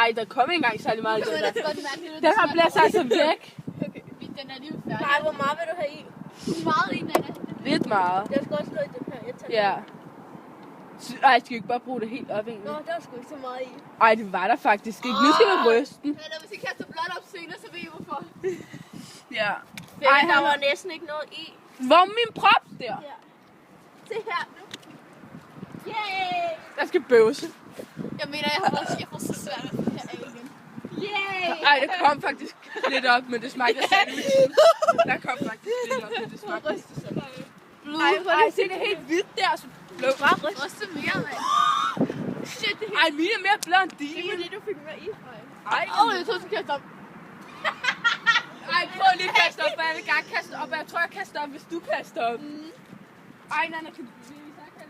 Ej, der kom ikke engang særlig meget. Det var da godt mærke, det Den her bliver så altså væk. Okay, den er lige færdig. Nej, hvor meget vil du have i? Meget i, Nana. Lidt meget. Jeg skal også slå i den her. Jeg tager Ja. Ej, skal vi ikke bare bruge det helt op egentlig? Nå, der er sgu ikke så meget i. Ej, det var der faktisk ikke. Nu skal vi ryste den. Nana, hvis I kaster blot op senere, så ved I hvorfor. Ja. Ej, der var næsten ikke noget i. Hvor er min prop der? Ja. Se her nu. Yay! Jeg skal bøvse. Jeg mener, jeg får så svært at få det her af igen. Yay! Ej, det kom faktisk lidt op, men det smagte sandwich. Der kom faktisk lidt op, men det smagte sådan. Ej, se det er helt hvidt der. Så blå. Ryste mere, mand. Shit, det er Ej, mine er mere blond end helt dine. det, du fik med i. Ej, Jeg tror, du skal kaste op. ej, prøv lige at kaste op, og jeg vil gerne kaste op, og jeg tror, jeg kaster op, hvis du kaster op. Ej, Nana, kan du blive så kan jeg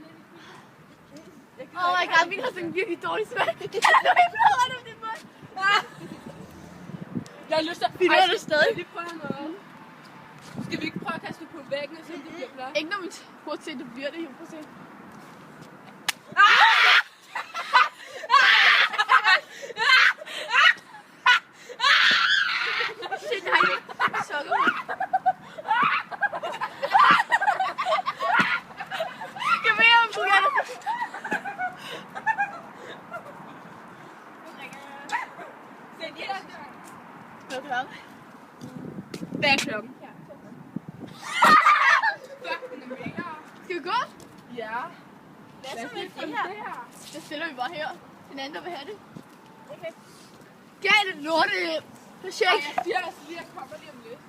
lidt. Oh my god, min har sådan en virkelig dårlig smag. Den er nu helt blød rundt om din mund. Jeg har lyst til at... Vi nåede det stadig. Skal vi lige prøve noget? Skal vi ikke prøve at kaste det på væggen, så det bliver blot? Ikke når man hurtigt til, det bliver det jo. Prøv at se. Shit, det har jeg ikke sukker på. Kan vi have en bugat? Hvad er klokken? Hvad er klokken? Skal vi gå? Ja. Hvad så med det det her? Det stiller vi bare her. Den anden, der vil have det. Okay. Galt lorte. Projekt. Ej, jeg siger altså lige, at jeg kommer lige om lidt.